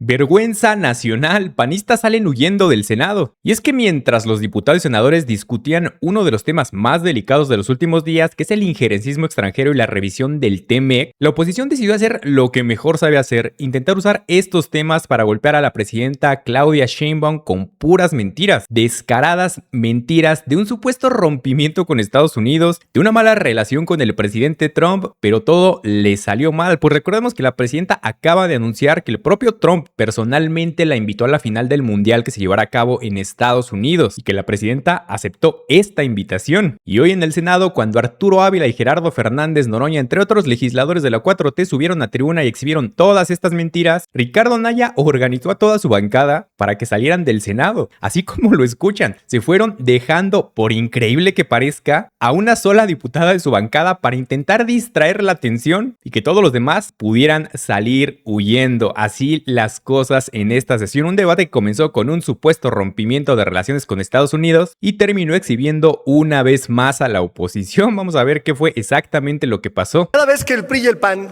Vergüenza nacional, panistas salen huyendo del Senado. Y es que mientras los diputados y senadores discutían uno de los temas más delicados de los últimos días, que es el injerencismo extranjero y la revisión del TMEC, la oposición decidió hacer lo que mejor sabe hacer, intentar usar estos temas para golpear a la presidenta Claudia Sheinbaum con puras mentiras, descaradas mentiras de un supuesto rompimiento con Estados Unidos, de una mala relación con el presidente Trump, pero todo le salió mal, pues recordemos que la presidenta acaba de anunciar que el propio Trump personalmente la invitó a la final del mundial que se llevará a cabo en Estados Unidos y que la presidenta aceptó esta invitación. Y hoy en el Senado, cuando Arturo Ávila y Gerardo Fernández Noroña, entre otros legisladores de la 4T, subieron a tribuna y exhibieron todas estas mentiras, Ricardo Anaya organizó a toda su bancada para que salieran del Senado. Así como lo escuchan, se fueron dejando, por increíble que parezca, a una sola diputada de su bancada para intentar distraer la atención y que todos los demás pudieran salir huyendo. Así las cosas en esta sesión, un debate que comenzó con un supuesto rompimiento de relaciones con Estados Unidos y terminó exhibiendo una vez más a la oposición. Vamos a ver qué fue exactamente lo que pasó. Cada vez que el PRI y el PAN,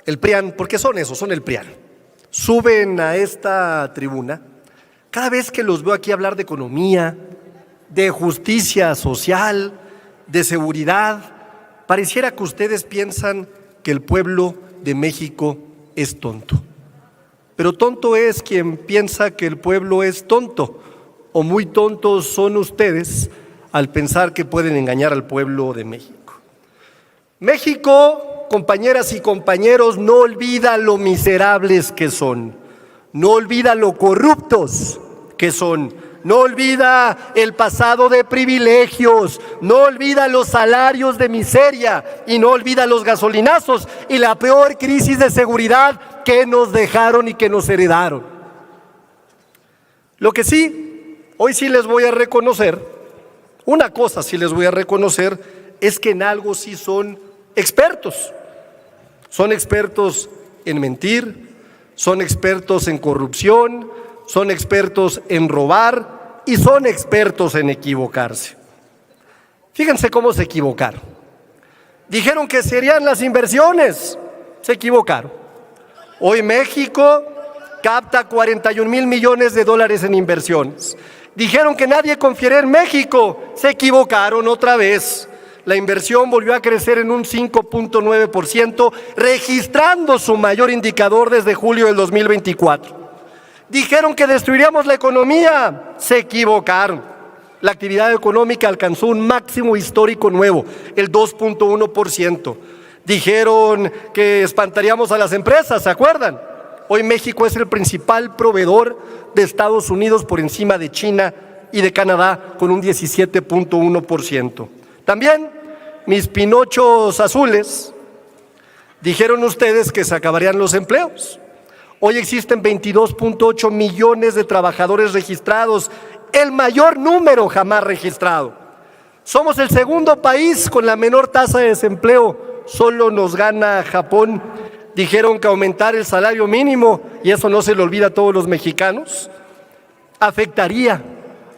el PRIAN, porque son esos, son el PRIAN, suben a esta tribuna, cada vez que los veo aquí hablar de economía, de justicia social, de seguridad, pareciera que ustedes piensan que el pueblo de México es tonto. Pero tonto es quien piensa que el pueblo es tonto, o muy tontos son ustedes al pensar que pueden engañar al pueblo de México. México, compañeras y compañeros, no olvida lo miserables que son, no olvida lo corruptos que son, no olvida el pasado de privilegios, no olvida los salarios de miseria y no olvida los gasolinazos y la peor crisis de seguridad que nos dejaron y que nos heredaron. Lo que sí, hoy sí les voy a reconocer, una cosa sí les voy a reconocer, es que en algo sí son expertos. Son expertos en mentir, son expertos en corrupción, son expertos en robar y son expertos en equivocarse. Fíjense cómo se equivocaron. Dijeron que serían las inversiones, se equivocaron. Hoy México capta 41,000 millones de dólares en inversiones. Dijeron que nadie confiaría en México, se equivocaron otra vez. La inversión volvió a crecer en un 5.9%, registrando su mayor indicador desde julio del 2024. Dijeron que destruiríamos la economía, se equivocaron. La actividad económica alcanzó un máximo histórico nuevo, el 2.1%. Dijeron que espantaríamos a las empresas, ¿se acuerdan? Hoy México es el principal proveedor de Estados Unidos por encima de China y de Canadá con un 17.1%. También mis pinochos azules, dijeron ustedes que se acabarían los empleos. Hoy existen 22.8 millones de trabajadores registrados, el mayor número jamás registrado. Somos el segundo país con la menor tasa de desempleo, solo nos gana Japón. Dijeron que aumentar el salario mínimo, y eso no se le olvida a todos los mexicanos, afectaría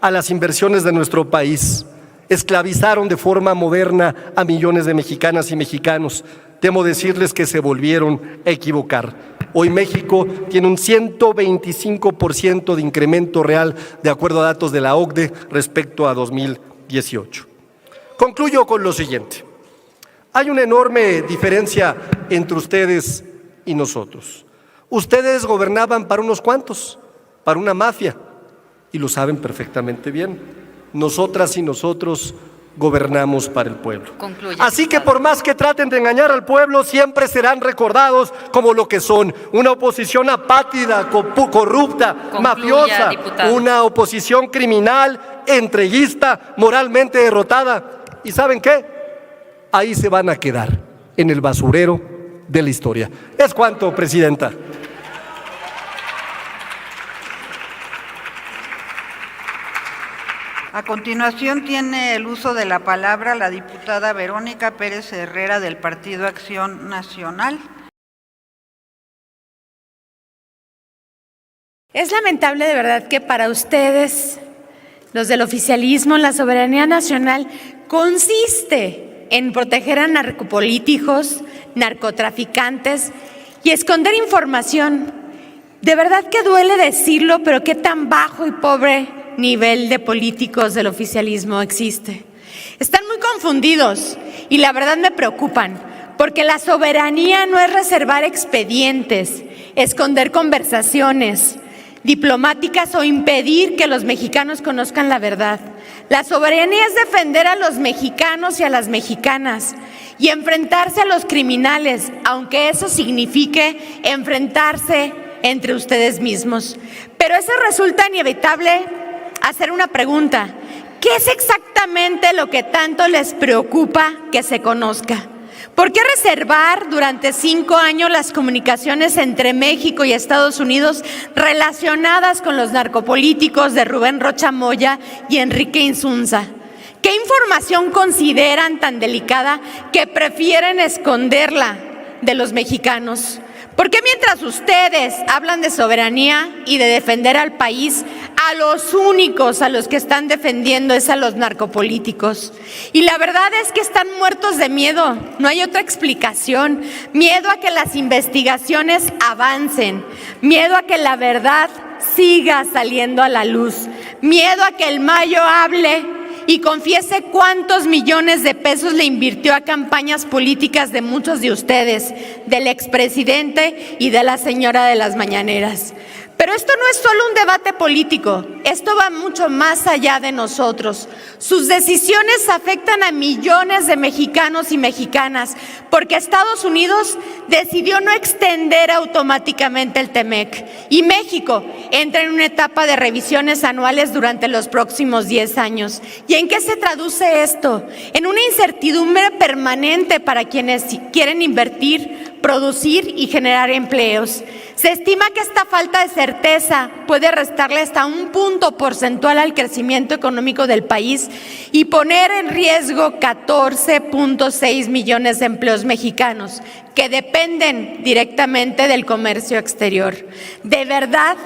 a las inversiones de nuestro país. Esclavizaron de forma moderna a millones de mexicanas y mexicanos. Temo decirles que se volvieron a equivocar. Hoy México tiene un 125% de incremento real, de acuerdo a datos de la OCDE, respecto a 2018. Concluyo con lo siguiente. Hay una enorme diferencia entre ustedes y nosotros. Ustedes gobernaban para unos cuantos, para una mafia, y lo saben perfectamente bien. Nosotras y nosotros gobernamos para el pueblo. Así que por más que traten de engañar al pueblo, siempre serán recordados como lo que son, una oposición apátrida, corrupta, mafiosa, una oposición criminal, entreguista, moralmente derrotada. ¿Y saben qué? Ahí se van a quedar, en el basurero de la historia. Es cuanto, presidenta. A continuación tiene el uso de la palabra la diputada Verónica Pérez Herrera del Partido Acción Nacional. Es lamentable de verdad que para ustedes, los del oficialismo, la soberanía nacional consiste en proteger a narcopolíticos, narcotraficantes y esconder información De verdad que duele decirlo, pero qué tan bajo y pobre nivel de políticos del oficialismo existe. Están muy confundidos y la verdad me preocupan, porque la soberanía no es reservar expedientes, esconder conversaciones diplomáticas o impedir que los mexicanos conozcan la verdad. La soberanía es defender a los mexicanos y a las mexicanas y enfrentarse a los criminales, aunque eso signifique enfrentarse entre ustedes mismos. Pero eso resulta inevitable hacer una pregunta: ¿qué es exactamente lo que tanto les preocupa que se conozca? ¿Por qué reservar durante 5 años las comunicaciones entre México y Estados Unidos relacionadas con los narcopolíticos de Rubén Rocha Moya y Enrique Insunza? ¿Qué información consideran tan delicada que prefieren esconderla de los mexicanos? ¿Por qué mientras ustedes hablan de soberanía y de defender al país, a los únicos a los que están defendiendo es a los narcopolíticos? Y la verdad es que están muertos de miedo, no hay otra explicación. Miedo a que las investigaciones avancen, miedo a que la verdad siga saliendo a la luz, miedo a que el Mayo hable y confiese cuántos millones de pesos le invirtió a campañas políticas de muchos de ustedes, del expresidente y de la señora de las mañaneras. Pero esto no es solo un debate político, esto va mucho más allá de nosotros. Sus decisiones afectan a millones de mexicanos y mexicanas, porque Estados Unidos decidió no extender automáticamente el TEMEC y México entra en una etapa de revisiones anuales durante los próximos 10 años. ¿Y en qué se traduce esto? En una incertidumbre permanente para quienes quieren invertir, producir y generar empleos. Se estima que esta falta de certeza puede restarle hasta un punto porcentual al crecimiento económico del país y poner en riesgo 14.6 millones de empleos mexicanos que dependen directamente del comercio exterior. ¿De verdad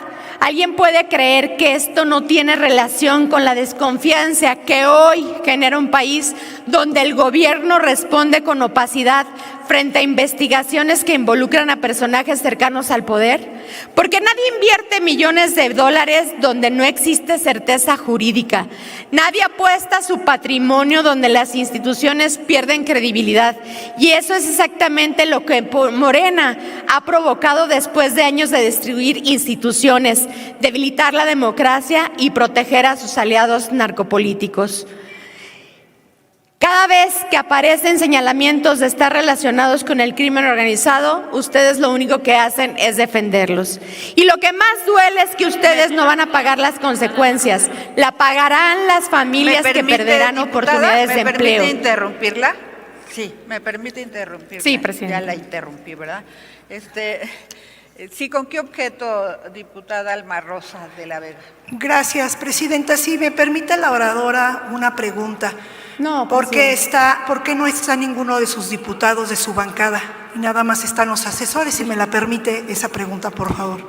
alguien puede creer que esto no tiene relación con la desconfianza que hoy genera un país donde el gobierno responde con opacidad frente a investigaciones que involucran a personajes cercanos al poder? Porque nadie invierte millones de dólares donde no existe certeza jurídica. Nadie apuesta su patrimonio donde las instituciones pierden credibilidad. Y eso es exactamente lo que Morena ha provocado después de años de destruir instituciones, debilitar la democracia y proteger a sus aliados narcopolíticos. Cada vez que aparecen señalamientos de estar relacionados con el crimen organizado, ustedes lo único que hacen es defenderlos. Y lo que más duele es que ustedes no van a pagar las consecuencias. La pagarán las familias que perderán oportunidades de empleo. ¿Me permite interrumpirla? Sí, me permite interrumpirla. Sí, presidenta. Ya la interrumpí, ¿verdad? Sí, ¿con qué objeto, diputada Alma Rosa de la Vega? Gracias, presidenta. Si me permite la oradora una pregunta. No, ¿Por qué no está ninguno de sus diputados de su bancada? Y nada más están los asesores. Si me la permite esa pregunta, por favor.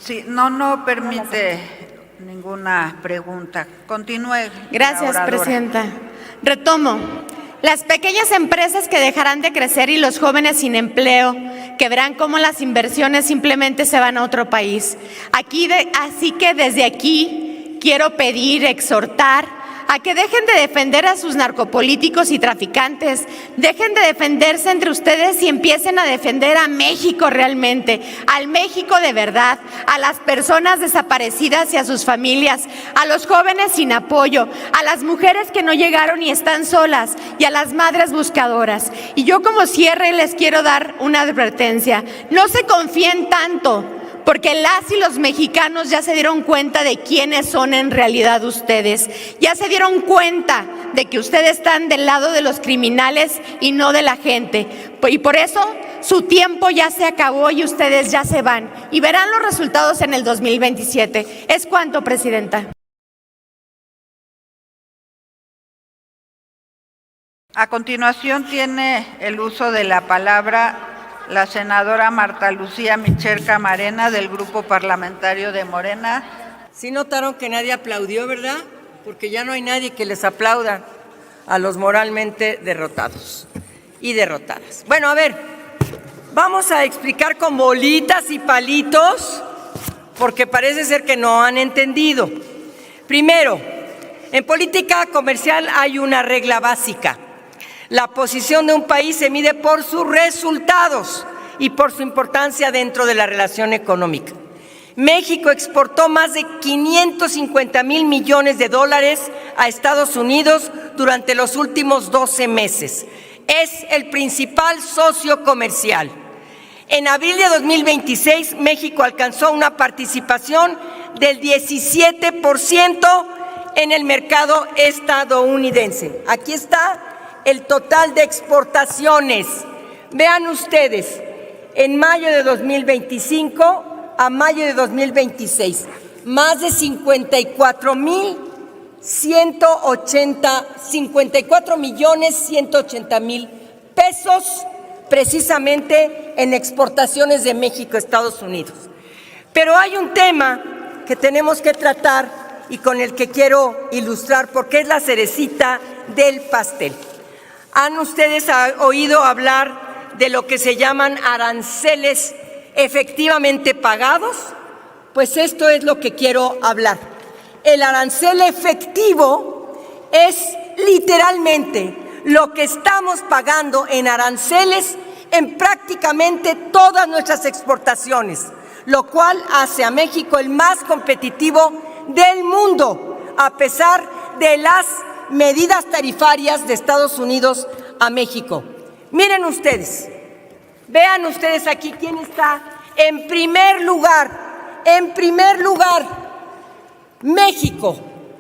Sí, no permite ninguna pregunta. Continúe. Gracias, presidenta. Retomo. Las pequeñas empresas que dejarán de crecer y los jóvenes sin empleo, que verán cómo las inversiones simplemente se van a otro país. Así que desde aquí quiero pedir, exhortar a que dejen de defender a sus narcopolíticos y traficantes, dejen de defenderse entre ustedes y empiecen a defender a México realmente, al México de verdad, a las personas desaparecidas y a sus familias, a los jóvenes sin apoyo, a las mujeres que no llegaron y están solas y a las madres buscadoras. Y yo como cierre les quiero dar una advertencia: no se confíen tanto, porque las y los mexicanos ya se dieron cuenta de quiénes son en realidad ustedes. Ya se dieron cuenta de que ustedes están del lado de los criminales y no de la gente. Y por eso su tiempo ya se acabó y ustedes ya se van. Y verán los resultados en el 2027. ¿Es cuánto, presidenta? A continuación tiene el uso de la palabra la senadora Marta Lucía Michel Camarena, del Grupo Parlamentario de Morena. Sí notaron que nadie aplaudió, ¿verdad? Porque ya no hay nadie que les aplauda a los moralmente derrotados y derrotadas. Bueno, a ver, vamos a explicar con bolitas y palitos porque parece ser que no han entendido. Primero, en política comercial hay una regla básica. La posición de un país se mide por sus resultados y por su importancia dentro de la relación económica. México exportó más de 550,000 millones de dólares a Estados Unidos durante los últimos 12 meses. Es el principal socio comercial. En abril de 2026, México alcanzó una participación del 17% en el mercado estadounidense. Aquí está el total de exportaciones. Vean ustedes, en mayo de 2025 a mayo de 2026, más de 54,180,000 pesos precisamente en exportaciones de México a Estados Unidos. Pero hay un tema que tenemos que tratar y con el que quiero ilustrar porque es la cerecita del pastel. ¿Han ustedes oído hablar de lo que se llaman aranceles efectivamente pagados? Pues esto es lo que quiero hablar. El arancel efectivo es literalmente lo que estamos pagando en aranceles en prácticamente todas nuestras exportaciones, lo cual hace a México el más competitivo del mundo, a pesar de las medidas tarifarias de Estados Unidos a México. Miren ustedes, vean ustedes aquí quién está en primer lugar. En primer lugar, México,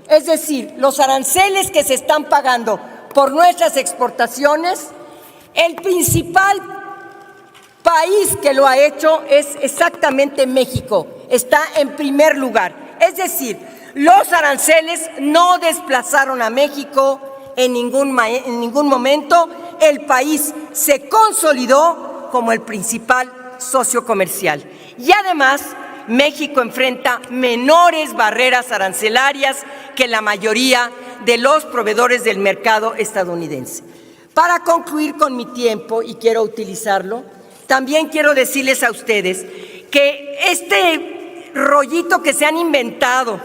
es decir, los aranceles que se están pagando por nuestras exportaciones, el principal país que lo ha hecho es exactamente México, está en primer lugar. Es decir, los aranceles no desplazaron a México en ningún momento, el país se consolidó como el principal socio comercial. Y además, México enfrenta menores barreras arancelarias que la mayoría de los proveedores del mercado estadounidense. Para concluir con mi tiempo, y quiero utilizarlo, también quiero decirles a ustedes que este rollito que se han inventado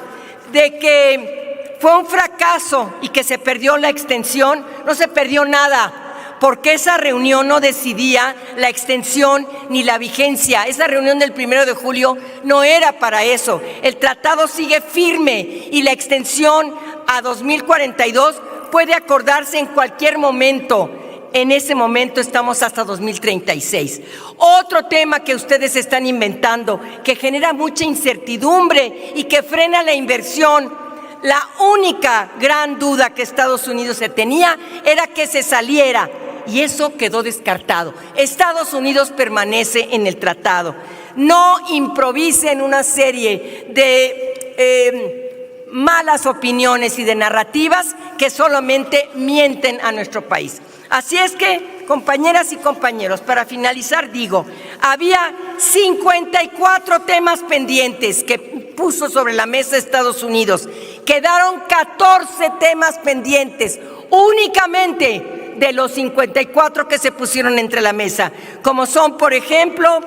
de que fue un fracaso y que se perdió la extensión, no se perdió nada, porque esa reunión no decidía la extensión ni la vigencia. Esa reunión del 1 de julio no era para eso. El tratado sigue firme y la extensión a 2042 puede acordarse en cualquier momento. En ese momento estamos hasta 2036. Otro tema que ustedes están inventando, que genera mucha incertidumbre y que frena la inversión. La única gran duda que Estados Unidos se tenía era que se saliera. Y eso quedó descartado. Estados Unidos permanece en el tratado. No improvisen una serie de malas opiniones y de narrativas que solamente mienten a nuestro país. Así es que, compañeras y compañeros, para finalizar digo, había 54 temas pendientes que puso sobre la mesa Estados Unidos. Quedaron 14 temas pendientes únicamente de los 54 que se pusieron entre la mesa, como son, por ejemplo,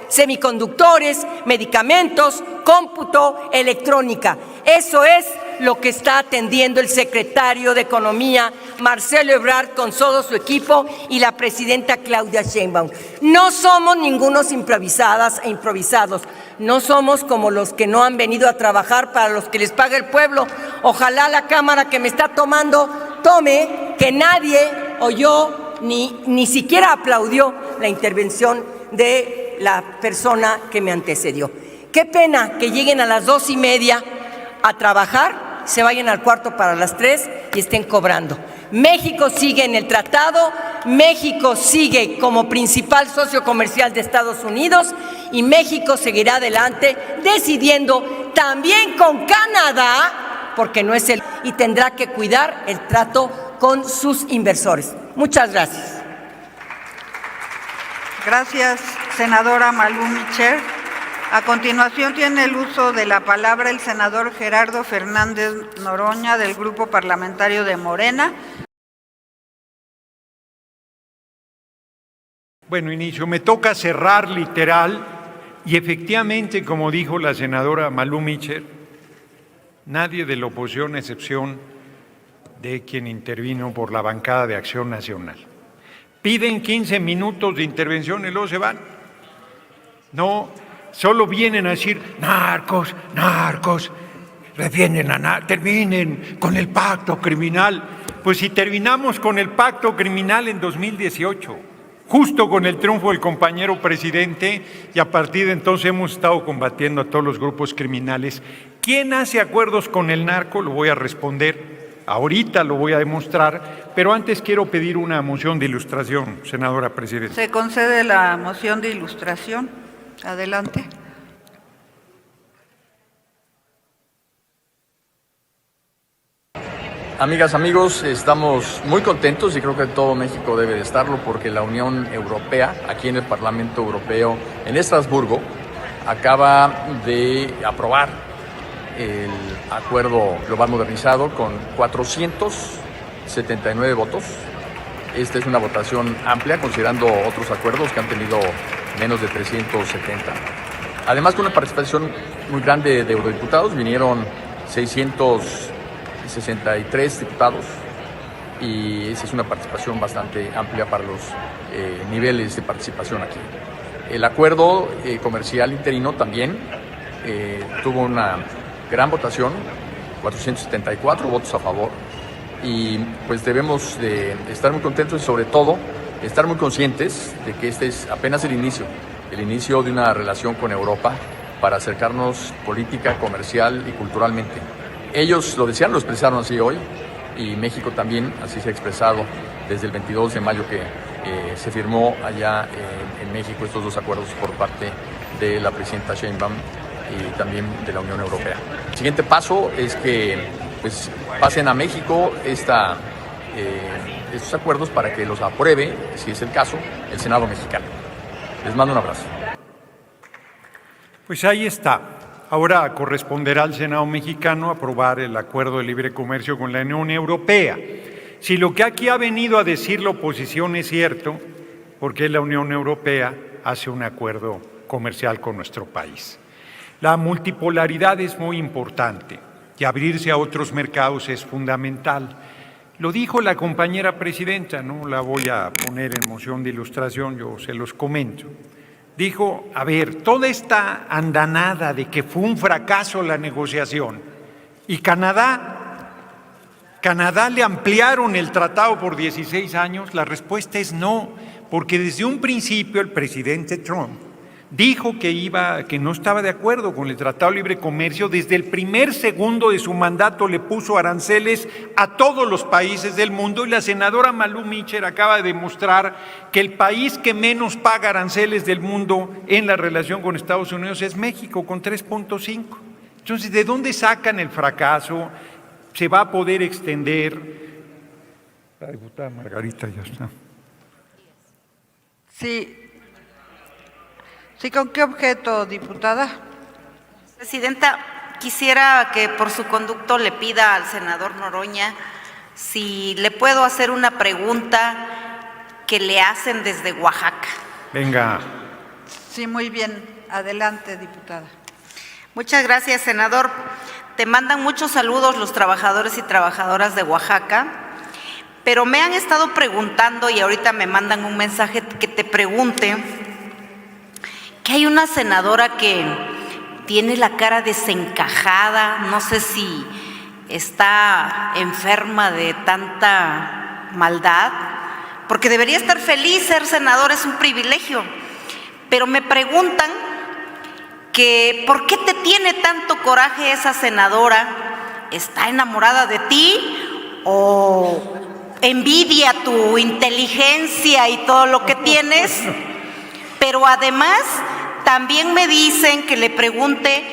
semiconductores, medicamentos, cómputo, electrónica. Eso es lo que está atendiendo el secretario de Economía, Marcelo Ebrard, con todo su equipo, y la presidenta Claudia Sheinbaum. No somos ningunos improvisadas e improvisados. No somos como los que no han venido a trabajar para los que les paga el pueblo. Ojalá la Cámara que me está tomando tome que nadie oyó ni siquiera aplaudió la intervención de la persona que me antecedió. Qué pena que lleguen a las 2:30 a trabajar, se vayan al cuarto para las 3 y estén cobrando. México sigue en el tratado, México sigue como principal socio comercial de Estados Unidos y México seguirá adelante decidiendo también con Canadá, porque no es y tendrá que cuidar el trato con sus inversores. Muchas gracias. Gracias, senadora Malú Micher. A continuación tiene el uso de la palabra el senador Gerardo Fernández Noroña del Grupo Parlamentario de Morena. Bueno, inicio. Me toca cerrar literal Y efectivamente, como dijo la senadora Malú Micher, nadie de la oposición, a excepción de quien intervino por la bancada de Acción Nacional, piden 15 minutos de intervención y luego se van. No, solo vienen a decir narcos, narcos, terminen con el pacto criminal. Pues si terminamos con el pacto criminal en 2018, justo con el triunfo del compañero presidente, y a partir de entonces hemos estado combatiendo a todos los grupos criminales. ¿Quién hace acuerdos con el narco? Lo voy a responder. Ahorita lo voy a demostrar, pero antes quiero pedir una moción de ilustración, senadora presidenta. Se concede la moción de ilustración. Adelante. Amigas, amigos, estamos muy contentos y creo que todo México debe de estarlo porque la Unión Europea, aquí en el Parlamento Europeo, en Estrasburgo, acaba de aprobar el acuerdo global modernizado con 479 votos. Esta es una votación amplia considerando otros acuerdos que han tenido menos de 370. Además, con una participación muy grande de eurodiputados, vinieron 663 diputados y esa es una participación bastante amplia para los niveles de participación aquí. El acuerdo comercial interino también tuvo una gran votación, 474 votos a favor, y pues debemos de estar muy contentos y sobre todo estar muy conscientes de que este es apenas el inicio de una relación con Europa para acercarnos política, comercial y culturalmente. Ellos lo desearon, lo expresaron así hoy, y México también así se ha expresado desde el 22 de mayo que se firmó allá en México estos dos acuerdos por parte de la presidenta Sheinbaum y también de la Unión Europea. El siguiente paso es que pues, pasen a México estos acuerdos para que los apruebe, si es el caso, el Senado mexicano. Les mando un abrazo. Pues ahí está. Ahora corresponderá al Senado mexicano aprobar el acuerdo de libre comercio con la Unión Europea. Si lo que aquí ha venido a decir la oposición es cierto, ¿por qué la Unión Europea hace un acuerdo comercial con nuestro país? La multipolaridad es muy importante y abrirse a otros mercados es fundamental. Lo dijo la compañera presidenta, no la voy a poner en moción de ilustración, yo se los comento. Dijo, a ver, toda esta andanada de que fue un fracaso la negociación y Canadá le ampliaron el tratado por 16 años, la respuesta es no, porque desde un principio el presidente Trump dijo que no estaba de acuerdo con el Tratado de Libre Comercio. Desde el primer segundo de su mandato le puso aranceles a todos los países del mundo y la senadora Malú Micher acaba de demostrar que el país que menos paga aranceles del mundo en la relación con Estados Unidos es México, con 3.5. Entonces, ¿de dónde sacan el fracaso? ¿Se va a poder extender? La diputada Margarita ya está. Sí. ¿Sí, con qué objeto, diputada? Presidenta, quisiera que por su conducto le pida al senador Noroña si le puedo hacer una pregunta que le hacen desde Oaxaca. Venga. Sí, muy bien. Adelante, diputada. Muchas gracias, senador. Te mandan muchos saludos los trabajadores y trabajadoras de Oaxaca, pero me han estado preguntando y ahorita me mandan un mensaje que te pregunte que hay una senadora que tiene la cara desencajada, no sé si está enferma de tanta maldad, porque debería estar feliz, ser senador es un privilegio, pero me preguntan que ¿por qué te tiene tanto coraje esa senadora? ¿Está enamorada de ti o envidia tu inteligencia y todo lo que tienes? Pero además también me dicen que le pregunte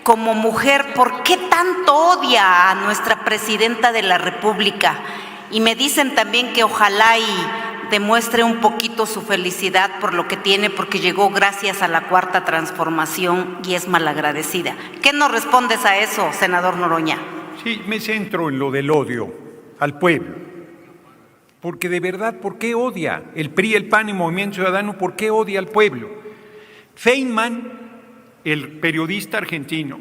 como mujer ¿por qué tanto odia a nuestra presidenta de la República? Y me dicen también que ojalá y demuestre un poquito su felicidad por lo que tiene, porque llegó gracias a la Cuarta Transformación y es malagradecida. ¿Qué nos respondes a eso, senador Noroña? Sí, me centro en lo del odio al pueblo. Porque de verdad, ¿por qué odia el PRI, el PAN y Movimiento Ciudadano? ¿Por qué odia al pueblo? Feynman el periodista argentino,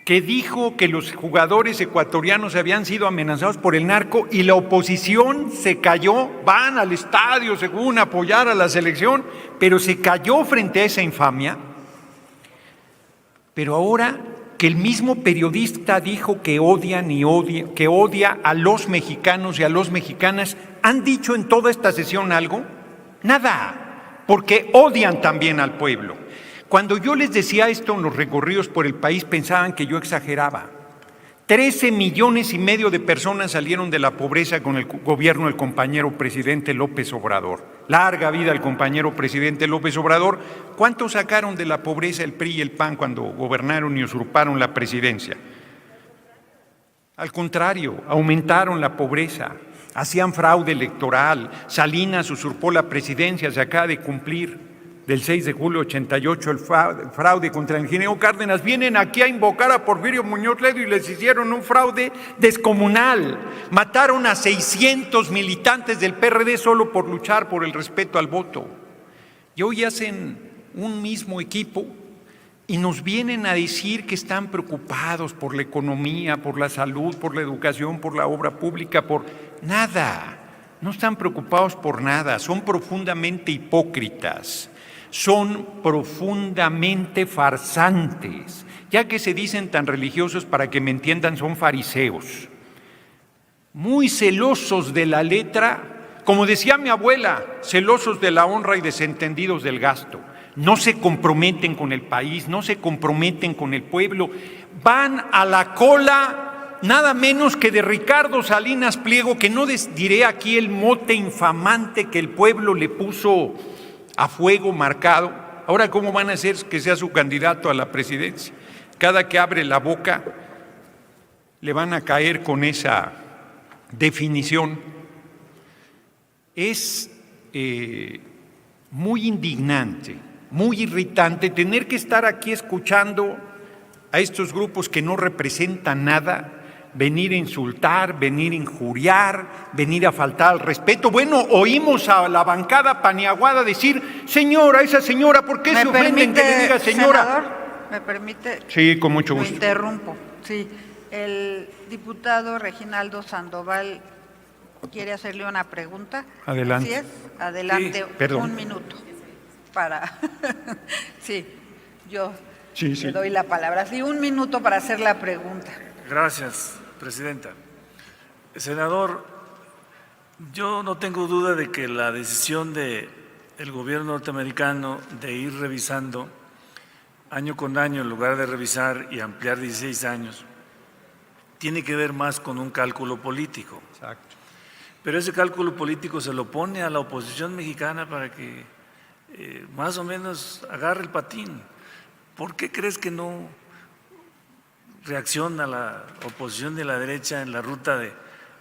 que dijo que los jugadores ecuatorianos habían sido amenazados por el narco y la oposición se cayó, van al estadio según apoyar a la selección, pero se cayó frente a esa infamia. Pero ahora que el mismo periodista dijo que odia a los mexicanos y a las mexicanas, ¿han dicho en toda esta sesión algo? Nada, porque odian también al pueblo. Cuando yo les decía esto en los recorridos por el país, pensaban que yo exageraba. 13,5 millones de personas salieron de la pobreza con el gobierno del compañero presidente López Obrador. Larga vida al compañero presidente López Obrador. ¿Cuántos sacaron de la pobreza el PRI y el PAN cuando gobernaron y usurparon la presidencia? Al contrario, aumentaron la pobreza, hacían fraude electoral. Salinas usurpó la presidencia, se acaba de cumplir del 6 de julio 88 el fraude contra el ingeniero Cárdenas. Vienen aquí a invocar a Porfirio Muñoz Ledo y les hicieron un fraude descomunal. Mataron a 600 militantes del PRD solo por luchar por el respeto al voto. Y hoy hacen un mismo equipo y nos vienen a decir que están preocupados por la economía, por la salud, por la educación, por la obra pública, por nada. No están preocupados por nada, son profundamente hipócritas. Son profundamente farsantes, ya que se dicen tan religiosos, para que me entiendan, son fariseos, muy celosos de la letra, como decía mi abuela, celosos de la honra y desentendidos del gasto. No se comprometen con el país, no se comprometen con el pueblo, van a la cola nada menos que de Ricardo Salinas Pliego, que no diré aquí el mote infamante que el pueblo le puso a fuego marcado. Ahora, ¿cómo van a hacer que sea su candidato a la presidencia? Cada que abre la boca le van a caer con esa definición. Es muy indignante, muy irritante tener que estar aquí escuchando a estos grupos que no representan nada, venir a insultar, venir a injuriar, venir a faltar al respeto. Bueno, oímos a la bancada paniaguada decir, señora, esa señora, ¿por qué se ofenden que le diga señora? Senador, ¿me permite? Sí, con mucho gusto. Lo interrumpo. Sí, el diputado Reginaldo Sandoval quiere hacerle una pregunta. Adelante. ¿Así es? Adelante, Sí, perdón. un minuto para… sí, yo Sí. le doy la palabra. Sí, un minuto para hacer la pregunta. Gracias, presidenta. Senador, yo no tengo duda de que la decisión del gobierno norteamericano de ir revisando año con año en lugar de revisar y ampliar 16 años tiene que ver más con un cálculo político. Exacto. Pero ese cálculo político se lo pone a la oposición mexicana para que más o menos agarre el patín. ¿Por qué crees que no reacciona la oposición de la derecha en la ruta de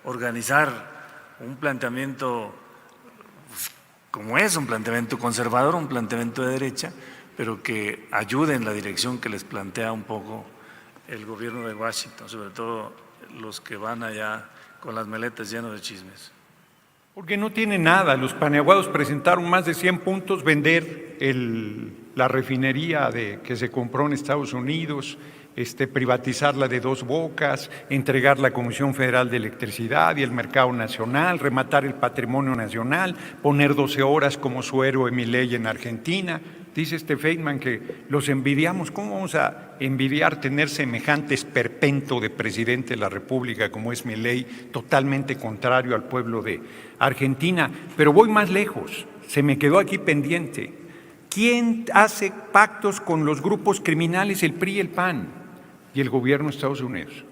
organizar un planteamiento como es, un planteamiento conservador, un planteamiento de derecha, pero que ayude en la dirección que les plantea un poco el gobierno de Washington, sobre todo los que van allá con las maletas llenas de chismes? Porque no tiene nada. Los paniaguados presentaron más de 100 puntos: vender la refinería que se compró en Estados Unidos, privatizarla de Dos Bocas, entregar la Comisión Federal de Electricidad y el Mercado Nacional, rematar el patrimonio nacional, poner 12 horas como su héroe Milei en Argentina. Dice Feynman que los envidiamos. ¿Cómo vamos a envidiar tener semejante esperpento de presidente de la República como es Milei, totalmente contrario al pueblo de Argentina? Pero voy más lejos, se me quedó aquí pendiente. ¿Quién hace pactos con los grupos criminales? El PRI y el PAN y el gobierno de Estados Unidos.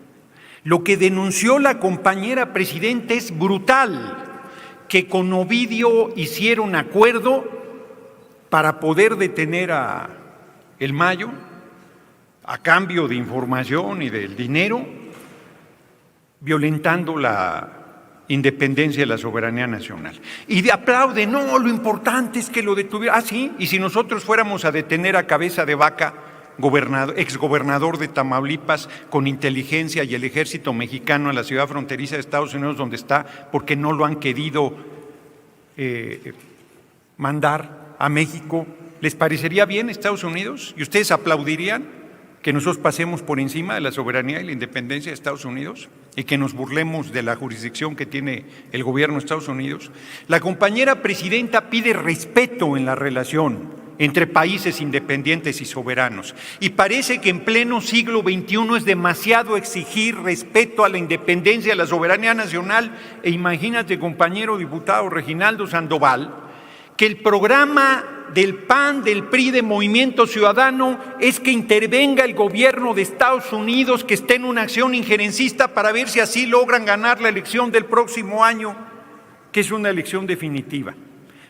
Lo que denunció la compañera presidenta es brutal, que con Ovidio hicieron acuerdo para poder detener a El Mayo a cambio de información y del dinero, violentando la independencia y la soberanía nacional. Y de aplaude, no, lo importante es que lo detuvieron. Ah, sí, y si nosotros fuéramos a detener a Cabeza de Vaca, exgobernador de Tamaulipas, con inteligencia y el ejército mexicano en la ciudad fronteriza de Estados Unidos donde está, porque no lo han querido mandar a México, ¿Les parecería bien Estados Unidos? ¿Y ustedes aplaudirían que nosotros pasemos por encima de la soberanía y la independencia de Estados Unidos y que nos burlemos de la jurisdicción que tiene el gobierno de Estados Unidos? La compañera presidenta pide respeto en la relación entre países independientes y soberanos. Y parece que en pleno siglo XXI es demasiado exigir respeto a la independencia, a la soberanía nacional. E imagínate, compañero diputado Reginaldo Sandoval, que el programa del PAN, del PRI, de Movimiento Ciudadano, es que intervenga el gobierno de Estados Unidos, que esté en una acción injerencista para ver si así logran ganar la elección del próximo año, que es una elección definitiva.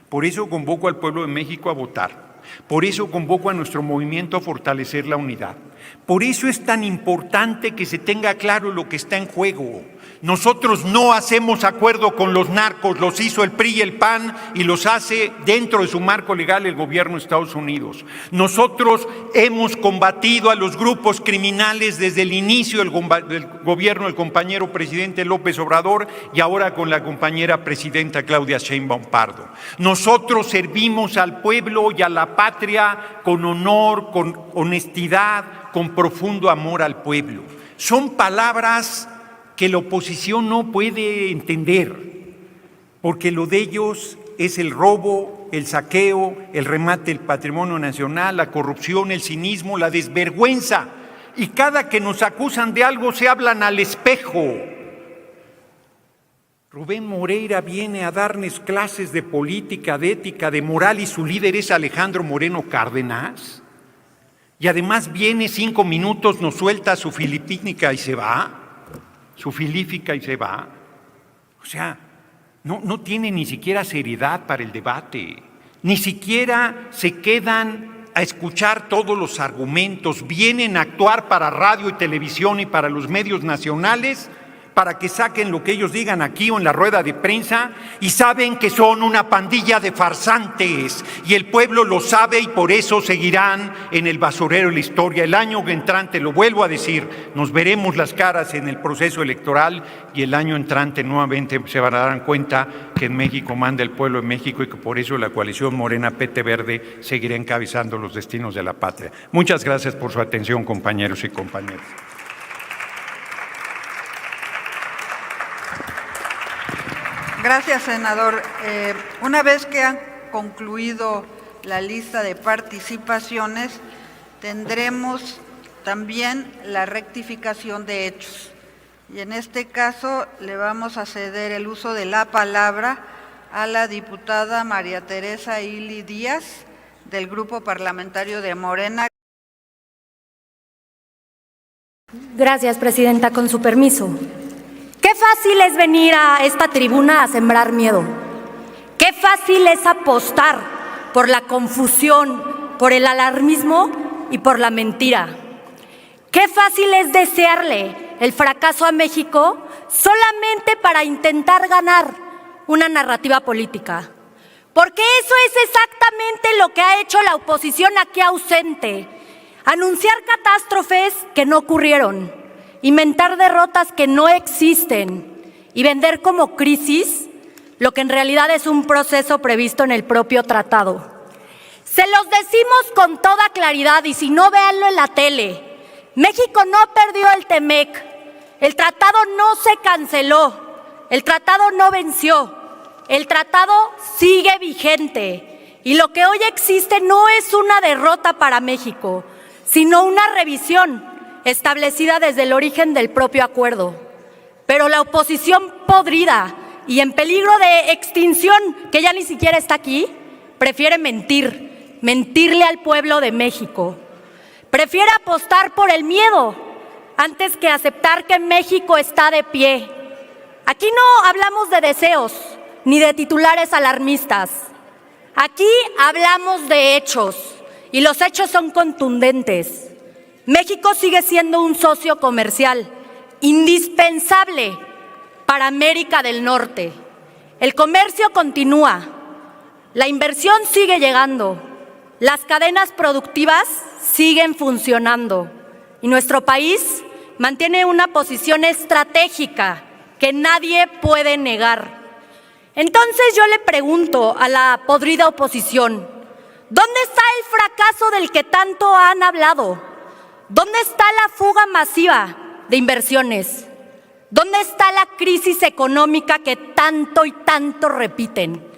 Por eso convoco al pueblo de México a votar. Por eso convoco a nuestro movimiento a fortalecer la unidad. Por eso es tan importante que se tenga claro lo que está en juego. Nosotros no hacemos acuerdo con los narcos, los hizo el PRI y el PAN y los hace dentro de su marco legal el gobierno de Estados Unidos. Nosotros hemos combatido a los grupos criminales desde el inicio del gobierno del compañero presidente López Obrador y ahora con la compañera presidenta Claudia Sheinbaum Pardo. Nosotros servimos al pueblo y a la patria con honor, con honestidad, con profundo amor al pueblo. Son palabras que la oposición no puede entender, porque lo de ellos es el robo, el saqueo, el remate del patrimonio nacional, la corrupción, el cinismo, la desvergüenza. Y cada que nos acusan de algo se hablan al espejo. Rubén Moreira viene a darnos clases de política, de ética, de moral y su líder es Alejandro Moreno Cárdenas. Y además viene 5 minutos, nos suelta su filipínica y se va. Su filífica y se va. O sea, no tiene ni siquiera seriedad para el debate, ni siquiera se quedan a escuchar todos los argumentos, vienen a actuar para radio y televisión y para los medios nacionales para que saquen lo que ellos digan aquí o en la rueda de prensa y saben que son una pandilla de farsantes y el pueblo lo sabe y por eso seguirán en el basurero de la historia. El año entrante, lo vuelvo a decir, nos veremos las caras en el proceso electoral y el año entrante nuevamente se van a dar cuenta que en México manda el pueblo de México y que por eso la coalición Morena PT Verde seguirá encabezando los destinos de la patria. Muchas gracias por su atención, compañeros y compañeras. Gracias, senador. Una vez que han concluido la lista de participaciones, tendremos también la rectificación de hechos. Y en este caso le vamos a ceder el uso de la palabra a la diputada María Teresa Ili Díaz, del Grupo Parlamentario de Morena. Gracias, presidenta. Con su permiso. Qué fácil es venir a esta tribuna a sembrar miedo. Qué fácil es apostar por la confusión, por el alarmismo y por la mentira. Qué fácil es desearle el fracaso a México solamente para intentar ganar una narrativa política. Porque eso es exactamente lo que ha hecho la oposición aquí ausente. Anunciar catástrofes que no ocurrieron. Inventar derrotas que no existen y vender como crisis lo que en realidad es un proceso previsto en el propio tratado. Se los decimos con toda claridad y si no, véanlo en la tele. México no perdió el TEMEC, el tratado no se canceló, el tratado no venció, el tratado sigue vigente y lo que hoy existe no es una derrota para México, sino una revisión establecida desde el origen del propio acuerdo. Pero la oposición podrida y en peligro de extinción, que ya ni siquiera está aquí, prefiere mentirle al pueblo de México. Prefiere apostar por el miedo antes que aceptar que México está de pie. Aquí no hablamos de deseos ni de titulares alarmistas. Aquí hablamos de hechos y los hechos son contundentes. México sigue siendo un socio comercial indispensable para América del Norte. El comercio continúa, la inversión sigue llegando, las cadenas productivas siguen funcionando y nuestro país mantiene una posición estratégica que nadie puede negar. Entonces yo le pregunto a la podrida oposición, ¿Dónde está el fracaso del que tanto han hablado? ¿Dónde está la fuga masiva de inversiones? ¿Dónde está la crisis económica que tanto y tanto repiten?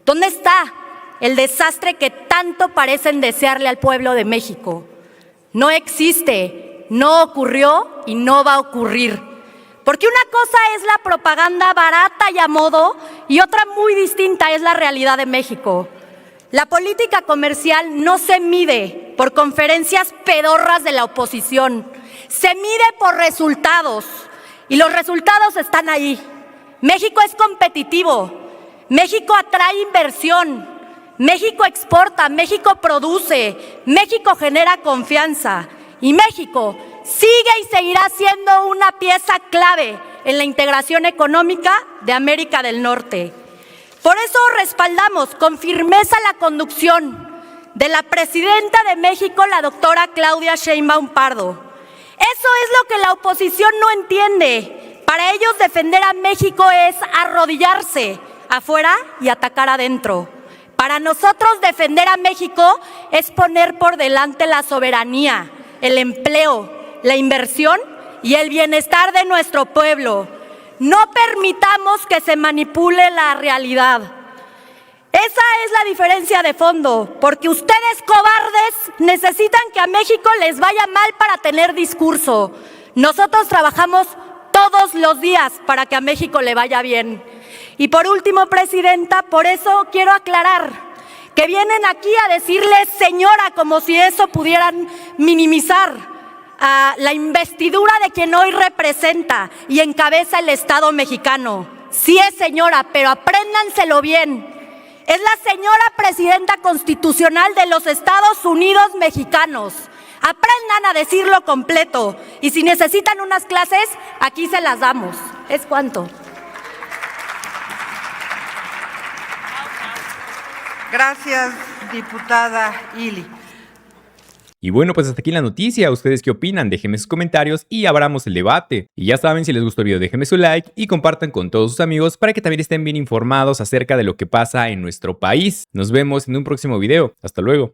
¿Dónde está el desastre que tanto parecen desearle al pueblo de México? No existe, no ocurrió y no va a ocurrir. Porque una cosa es la propaganda barata y a modo y otra muy distinta es la realidad de México. La política comercial no se mide por conferencias pedorras de la oposición, se mide por resultados y los resultados están ahí. México es competitivo, México atrae inversión, México exporta, México produce, México genera confianza y México sigue y seguirá siendo una pieza clave en la integración económica de América del Norte. Por eso respaldamos con firmeza la conducción de la presidenta de México, la doctora Claudia Sheinbaum Pardo. Eso es lo que la oposición no entiende. Para ellos defender a México es arrodillarse afuera y atacar adentro. Para nosotros defender a México es poner por delante la soberanía, el empleo, la inversión y el bienestar de nuestro pueblo. No permitamos que se manipule la realidad. Esa es la diferencia de fondo, porque ustedes cobardes necesitan que a México les vaya mal para tener discurso. Nosotros trabajamos todos los días para que a México le vaya bien. Y por último, presidenta, por eso quiero aclarar que vienen aquí a decirle señora como si eso pudieran minimizar a la investidura de quien hoy representa y encabeza el Estado mexicano. Sí es señora, pero apréndanselo bien. Es la señora presidenta constitucional de los Estados Unidos mexicanos. Aprendan a decirlo completo. Y si necesitan unas clases, aquí se las damos. ¿Es cuánto? Gracias, diputada Ili. Y bueno, pues hasta aquí la noticia. ¿Ustedes qué opinan? Déjenme sus comentarios y abramos el debate. Y ya saben, si les gustó el video, déjenme su like y compartan con todos sus amigos para que también estén bien informados acerca de lo que pasa en nuestro país. Nos vemos en un próximo video. Hasta luego.